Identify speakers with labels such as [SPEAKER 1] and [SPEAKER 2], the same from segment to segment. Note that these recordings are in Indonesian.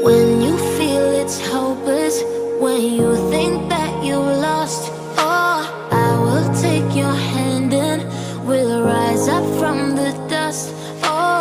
[SPEAKER 1] When you feel it's hopeless, when you think that you lost, oh, I will take your hand and we'll rise up from the dust. Oh,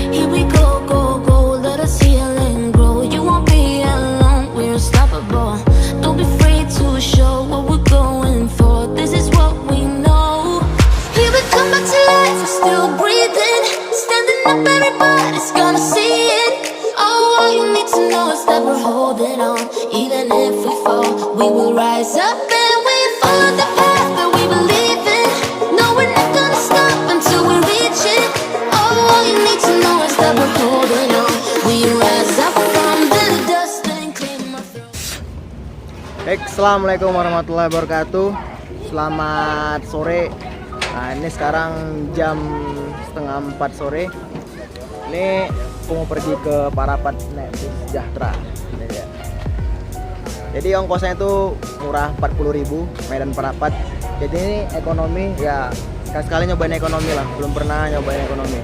[SPEAKER 1] here we go, go, go, let us heal and grow. You won't be alone, we're unstoppable. Don't be afraid to show what we're going for. This is what we know. Here we come back to life, we're still breathing. Standing up, everybody's gonna see it. Oh, all you need to know is that we're holding on. Even if we fall, we will rise up and we follow the path that we believe in. No, we're not gonna stop until we reach it. Oh, all you need to know is that we're holding on. We rise up from the dust and claim our throne.
[SPEAKER 2] Baik, assalamualaikum warahmatullahi wabarakatuh. Selamat sore. Nah, ini sekarang jam setengah 4 sore. Ini aku mau pergi ke Parapat naik bus Sejahtera. Ini dia. Jadi ongkosnya itu murah 40.000 Medan Parapat. Jadi ini ekonomi ya, sekali nyobain ekonomi lah. Belum pernah nyobain ekonomi.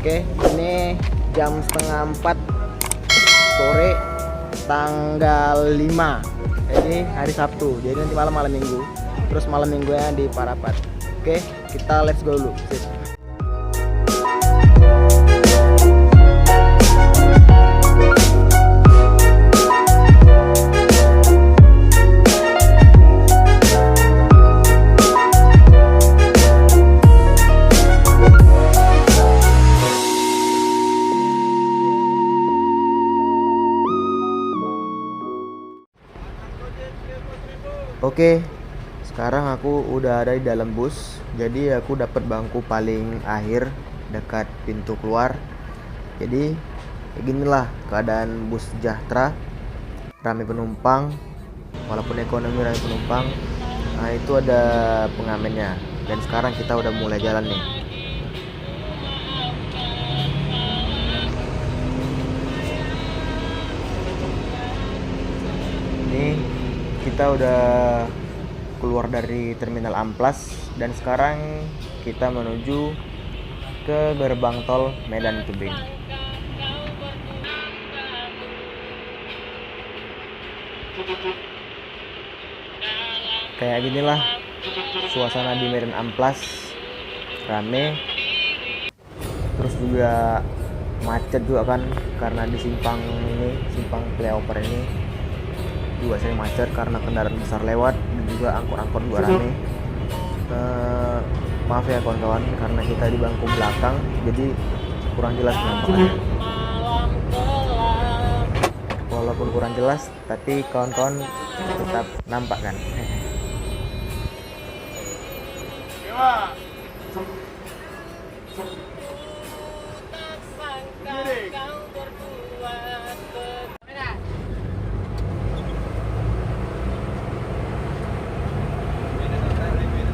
[SPEAKER 2] Oke, ini jam setengah 4 sore tanggal 5. Jadi hari Sabtu. Jadi nanti malam Minggu. Terus malam minggunya di Parapat. Oke, kita let's go dulu. Sip. Oke, sekarang aku udah ada di dalam bus. Jadi aku dapat bangku paling akhir dekat pintu keluar. Jadi beginilah keadaan bus Sejahtera, ramai penumpang. Walaupun ekonomi ramai penumpang, nah itu ada pengamennya. Dan sekarang kita udah mulai jalan nih. Ini kita udah keluar dari Terminal Amplas dan sekarang kita menuju ke gerbang tol Medan Tebing. Kayak ginilah suasana di Medan Amplas, rame, terus juga macet juga kan, karena di simpang flyover ini juga saya macet karena kendaraan besar lewat dan juga angkot-angkot juga rame. Maaf ya kawan-kawan, karena kita di bangku belakang jadi kurang jelas penampakannya. Walaupun kurang jelas, tapi kawan-kawan tetap nampak kan.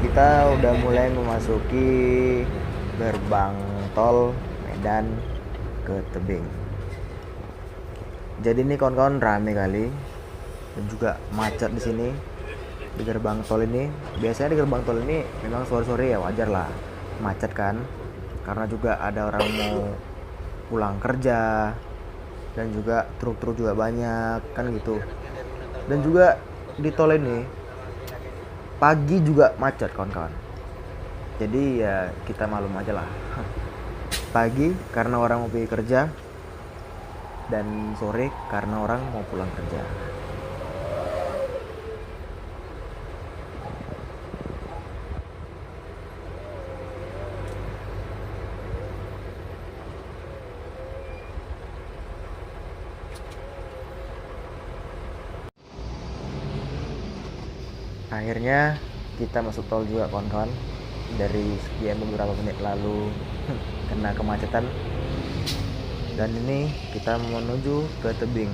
[SPEAKER 2] Kita udah mulai memasuki gerbang tol Medan ke Tebing. Jadi ini kawan-kawan rame kali dan juga macet di sini di gerbang tol ini. Biasanya di gerbang tol ini memang sore-sore ya wajar lah macet kan, karena juga ada orang mau pulang kerja dan juga truk-truk juga banyak kan gitu. Dan juga di tol ini pagi juga macet kawan-kawan. Jadi ya kita maklum aja lah. Pagi karena orang mau pergi kerja dan sore karena orang mau pulang kerja. Akhirnya kita masuk tol juga kawan-kawan. Dari sekian beberapa menit lalu kena kemacetan. Dan ini kita menuju ke Tebing.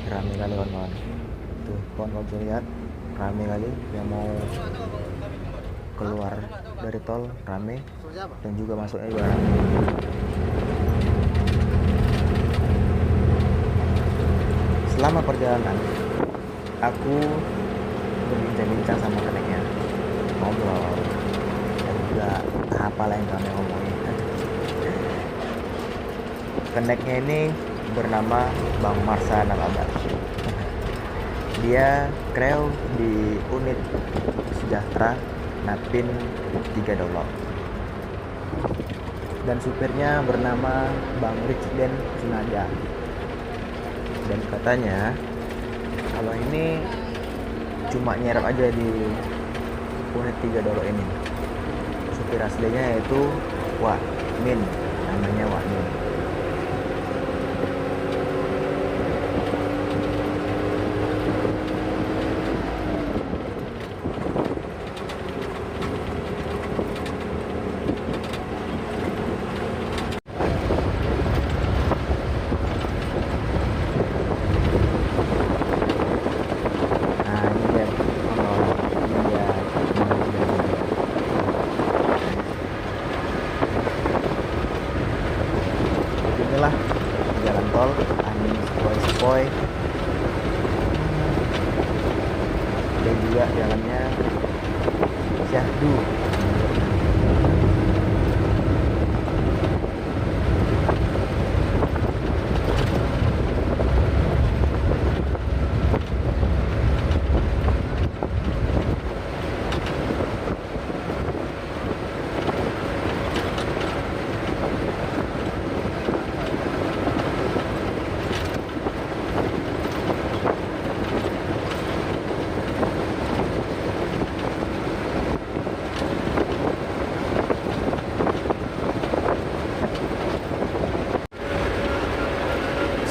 [SPEAKER 2] Ramai kali kawan-kawan. Tuh kawan-kawan bisa lihat, ramai kali yang mau keluar dari tol, ramai, dan juga masuknya juga ramai. Selama perjalanan, aku berbincang-bincang sama keneknya, ngobrol, dan juga nggak hafal yang kami ngomongin. Keneknya ini bernama Bang Marsa Nakabar. Dia kreo di unit Sejahtera Napin 3 Dolok. Dan supirnya bernama Bang Ricden Sunaja. Dan katanya kalau ini cuma nyerap aja di unit 3 Dolok ini. Supir aslinya yaitu Wak Min, namanya Wak Min. Nah ini dia kawan-kawan, ini dia beginilah jalan tol angin sepoi-sepoi, dan juga jalannya syahdu.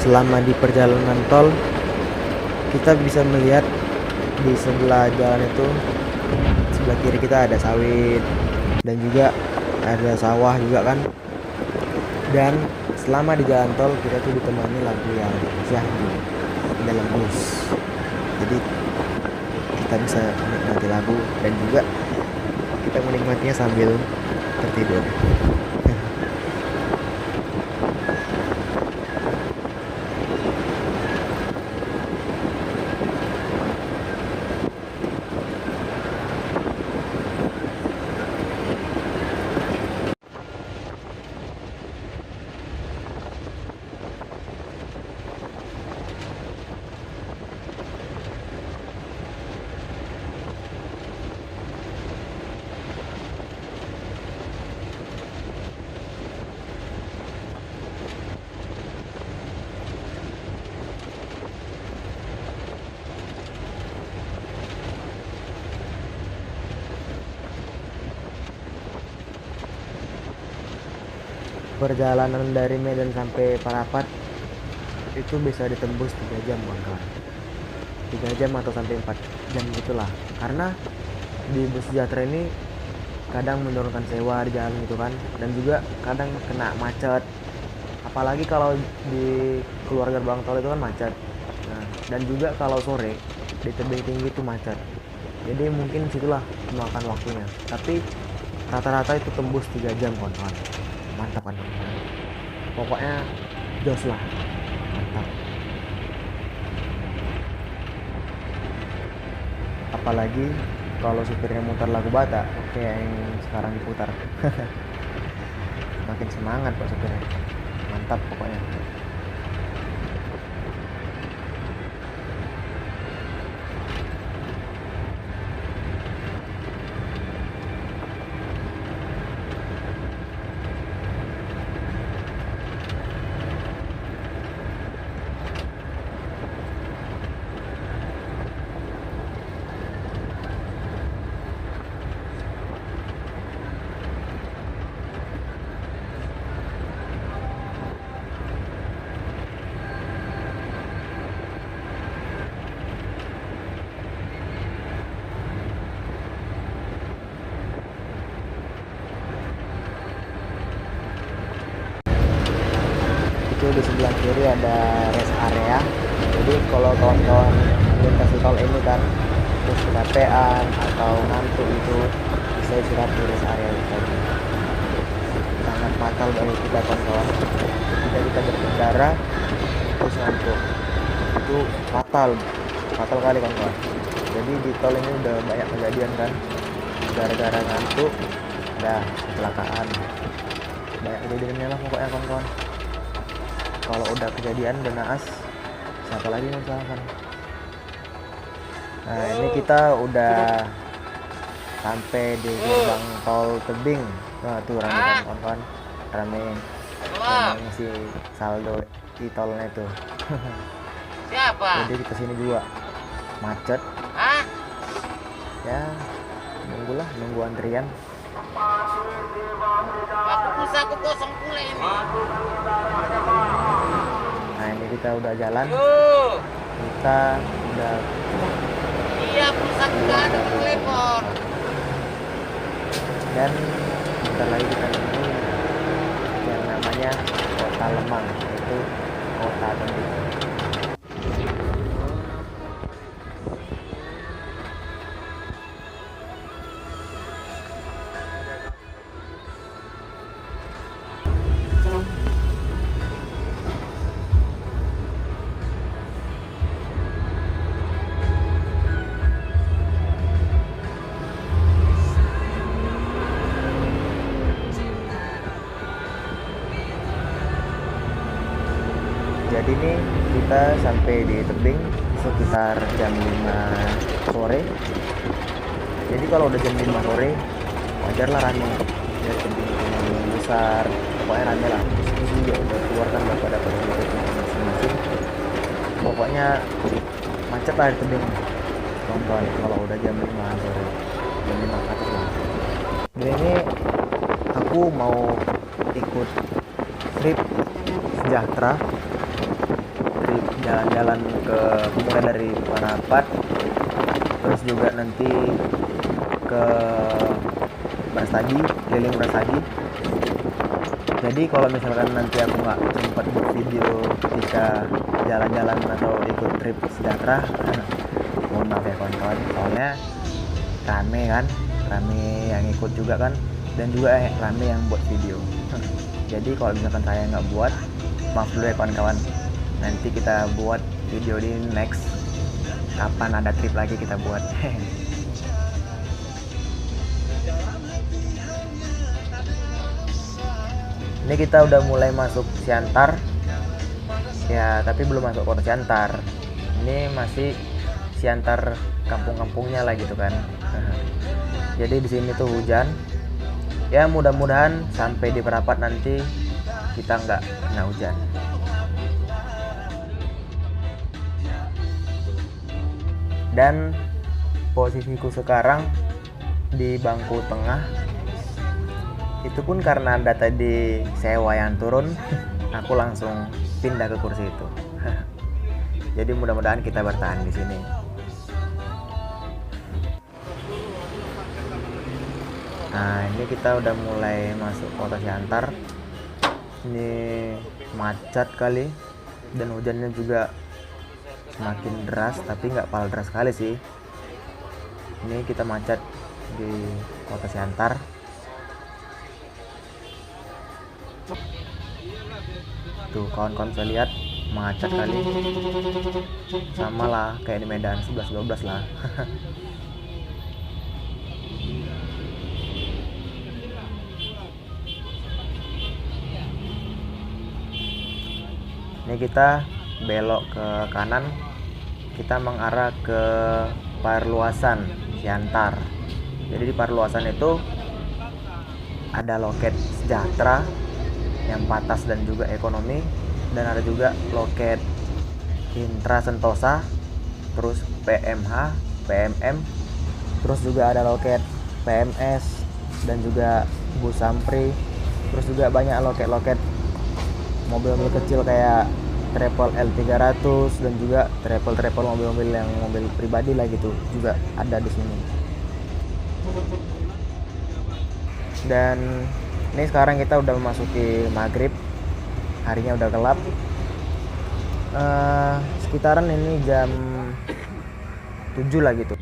[SPEAKER 2] Selama di perjalanan tol kita bisa melihat di sebelah jalan itu, sebelah kiri kita ada sawit dan juga ada sawah juga kan. Dan selama di jalan tol kita tuh ditemani lagu yang syahdu dalam bus, jadi kita bisa menikmati lagu dan juga kita menikmatinya sambil tertidur. Perjalanan dari Medan sampai Parapat itu bisa ditembus 3 jam kawan-kawan, 3 jam atau sampai 4 jam gitulah, karena di bus sejahtera ini kadang menurunkan sewa di jalan gitu kan, dan juga kadang kena macet, apalagi kalau di keluar gerbang tol itu kan macet. Nah, dan juga kalau sore di tebing tinggi itu macet, jadi mungkin situlah memakan waktunya, tapi rata-rata itu tembus 3 jam kawan-kawan. Mantap kan, pokoknya jos lah, mantap. Apalagi kalau supirnya muter lagu Batak kayak yang sekarang diputar. Makin semangat pak supirnya, mantap pokoknya. Itu di sebelah kiri ada rest area, jadi kalau kawan-kawan melintasi tol ini kan terus kecapean atau ngantuk itu bisa istirahat di rest area itu. Sangat fatal bagi kita kawan-kawan, ketika kita berkendara terus ngantuk, itu fatal kali kawan-kawan. Jadi di tol ini udah banyak kejadian kan, gara-gara ngantuk ada kecelakaan, banyak kejadiannya lah pokoknya kawan-kawan. Kalau udah kejadian udah naas, siapa lagi yang misalkan. Nah ini kita udah sampai di gerbang tol Tebing. Nah tuh rame kan kawan-kawan, rame ngisi saldo di tolnya tuh.
[SPEAKER 3] Siapa?
[SPEAKER 2] Jadi kita sini juga macet.
[SPEAKER 3] Hah?
[SPEAKER 2] Ya nunggu antrian.
[SPEAKER 3] Aku pulsa aku kosong pula ini.
[SPEAKER 2] Nah ini kita udah jalan,
[SPEAKER 3] Yo.
[SPEAKER 2] kita udah
[SPEAKER 3] Iya, pulsa aku gak ada di telepon.
[SPEAKER 2] dan bentar lagi kita menuju yang namanya Kota Lemang, yaitu Kota Tebing. Jadi nih kita sampai di Tebing sekitar jam 5 sore. Jadi kalau udah jam 5 sore wajar lah rame. Ya Tebing itu besar, pokoknya rame lah. Terus juga udah keluar kan pada masing-masing. Pokoknya macet lah di Tebing. Kawan-kawan kalau udah jam 5 sore, jam 5 ke atas lah. Dan ini aku mau ikut trip sejahtera, jalan-jalan ke mulai dari Parapat, terus juga nanti ke Brastagi, keliling Brastagi. Jadi kalau misalkan nanti aku nggak sempat buat video ketika jalan-jalan atau ikut trip sejahtera, mohon maaf ya kawan-kawan, soalnya rame kan, rame yang ikut juga kan, dan juga rame yang buat video. Jadi kalau misalkan saya nggak buat, maaf dulu ya kawan-kawan. Nanti kita buat video di next, kapan ada trip lagi kita buat. Ini kita udah mulai masuk Siantar ya, tapi belum masuk kota Siantar. Ini masih Siantar kampung-kampungnya lah gitu kan. Jadi di sini tuh hujan ya, mudah-mudahan sampai di Parapat nanti kita nggak kena hujan. Dan posisiku sekarang di bangku tengah, itu pun karena ada tadi sewa yang turun, aku langsung pindah ke kursi itu. Jadi mudah-mudahan kita bertahan di sini. Nah ini kita udah mulai masuk kota Siantar. Ini macet kali, dan hujannya juga semakin deras, tapi nggak paling deras sekali sih. Ini kita macet di kota Siantar. Tuh kawan-kawan bisa lihat macet kali, sama lah kayak di Medan 11-12 lah. Ini kita belok ke kanan, kita mengarah ke Parluasan Siantar. Jadi di Parluasan itu ada loket sejahtera yang patas dan juga ekonomi, dan ada juga loket Intra Sentosa, terus PMH, PMM, terus juga ada loket PMS dan juga Bus Sampri, terus juga banyak loket-loket mobil-mobil kecil kayak Travel L300 dan juga travel mobil-mobil yang mobil pribadi lah gitu, juga ada di sini. Dan ini sekarang kita udah memasuki maghrib, harinya udah gelap. Sekitaran ini jam 7 lah gitu.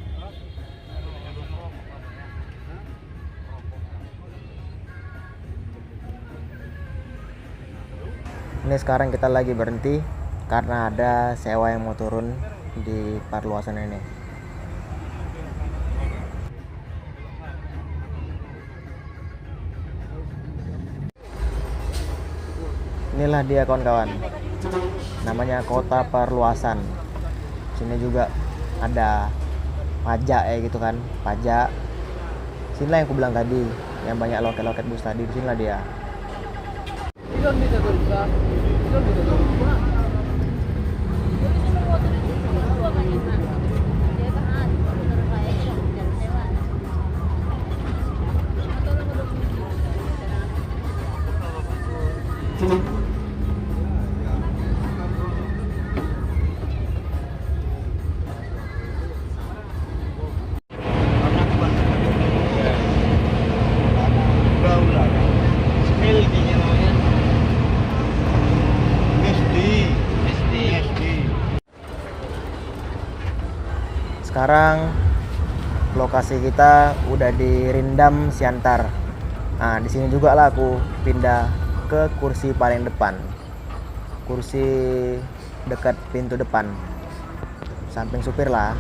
[SPEAKER 2] Ini sekarang kita lagi berhenti karena ada sewa yang mau turun di Parluasan ini. Inilah dia kawan-kawan, namanya kota perluasan. Sini juga ada pajak ya gitu kan, pajak. Sinilah yang aku bilang tadi, yang banyak loket-loket bus tadi, di sinilah dia. Sekarang lokasi kita udah di Rindam Siantar. Nah, di sini juga lah aku pindah ke kursi paling depan. Kursi dekat pintu depan. Samping supir lah.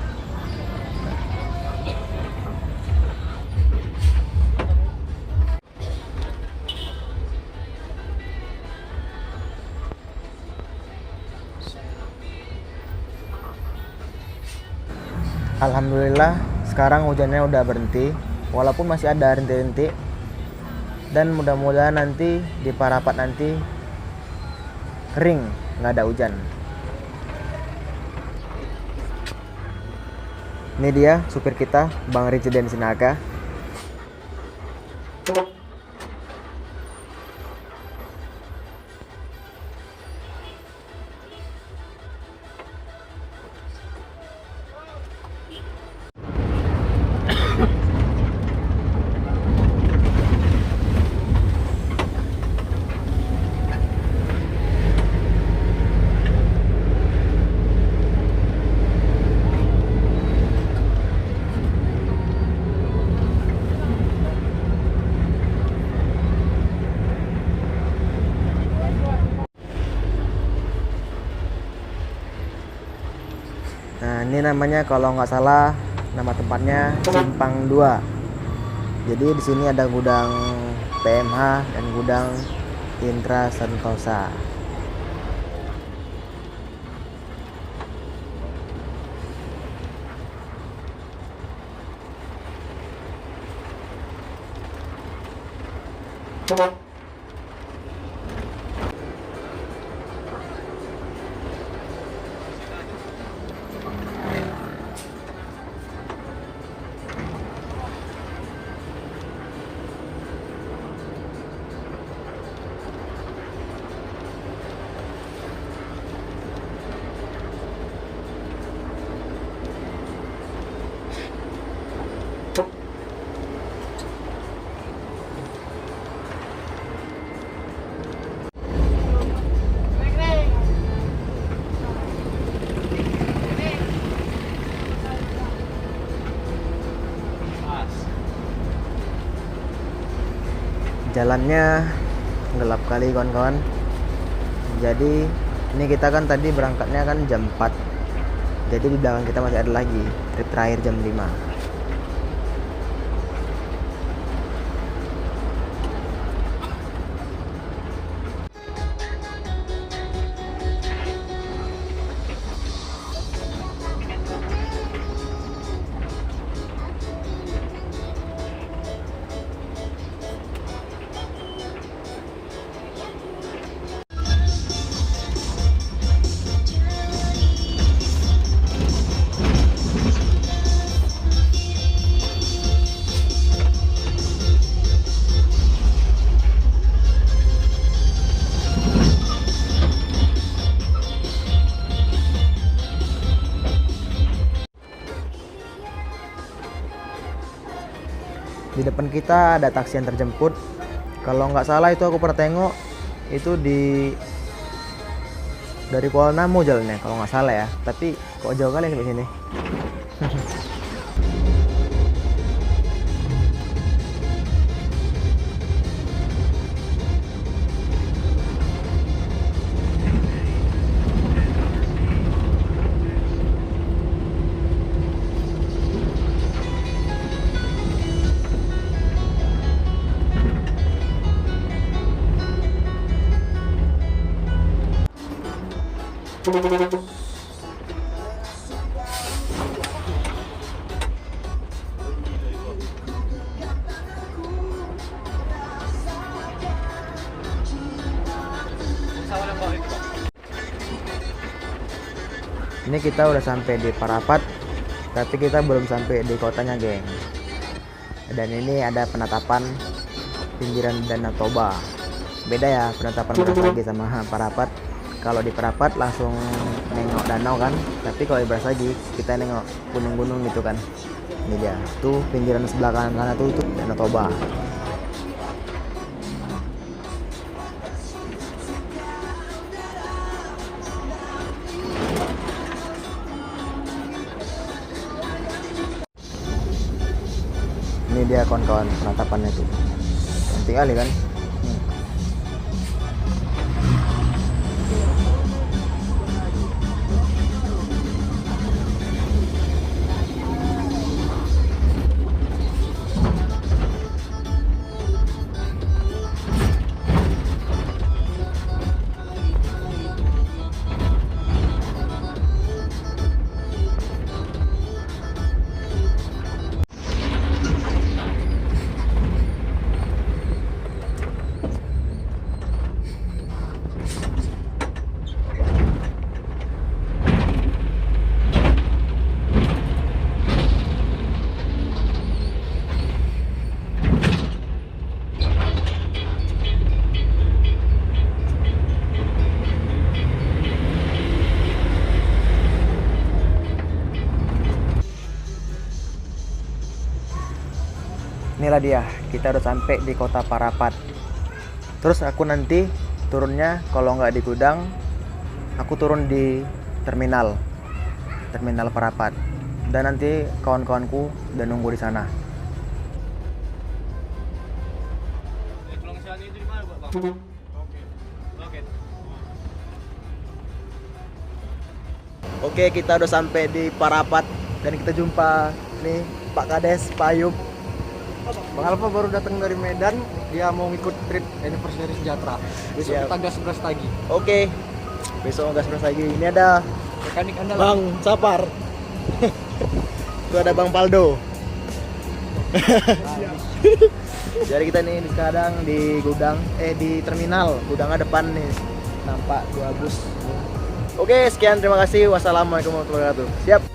[SPEAKER 2] Alhamdulillah sekarang hujannya udah berhenti, walaupun masih ada rintik-rintik, dan mudah-mudahan nanti di Parapat nanti kering, nggak ada hujan. Ini dia supir kita, Bang Rizden Sinaga. Nah, ini namanya kalau nggak salah nama tempatnya Simpang 2. Jadi di sini ada gudang PMH dan gudang Intra Sentosa. Jalannya gelap kali kawan-kawan. Jadi ini kita kan tadi berangkatnya kan jam 4. Jadi di belakang kita masih ada lagi trip terakhir jam 5. Di depan kita ada taksi yang terjemput. Kalau nggak salah itu aku pernah tengok itu dari Kuala Namu jalannya kalau nggak salah ya. Tapi kok jauh kali sampai sini. Ini kita udah sampai di Parapat, tapi kita belum sampai di kotanya, geng. Dan ini ada penatapan pinggiran Danau Toba. Beda ya penatapan Brastagi sama Parapat. Kalau di Parapat langsung nengok danau kan, tapi kalau di Brastagi kita nengok gunung-gunung gitu kan. Ini dia, tuh pinggiran sebelah kanan tuh Danau Toba. Ini dia kawan-kawan penatapannya tuh, cantik kali kan. Inilah dia, kita udah sampai di kota Parapat. Terus aku nanti turunnya kalau nggak di gudang, aku turun di terminal Parapat. Dan nanti kawan-kawanku udah nunggu di sana. Oke, kita udah sampai di Parapat dan kita jumpa nih Pak Kades, Pak Ayub.
[SPEAKER 4] Bang Alfa baru datang dari Medan, dia mau ngikut trip Anniversary Sejahtera. Besok
[SPEAKER 2] Siap.
[SPEAKER 4] kita gas Brastagi.
[SPEAKER 2] Oke, besok gas lagi. Ini ada
[SPEAKER 4] Mekanik andalan.
[SPEAKER 2] Bang Sapar. Itu ada Bang Paldo. Jadi kita nih sekarang di gudang, di terminal, gudangnya depan nih, nampak 2 bus. Oke, sekian, terima kasih. Wassalamualaikum warahmatullahi wabarakatuh. Siap.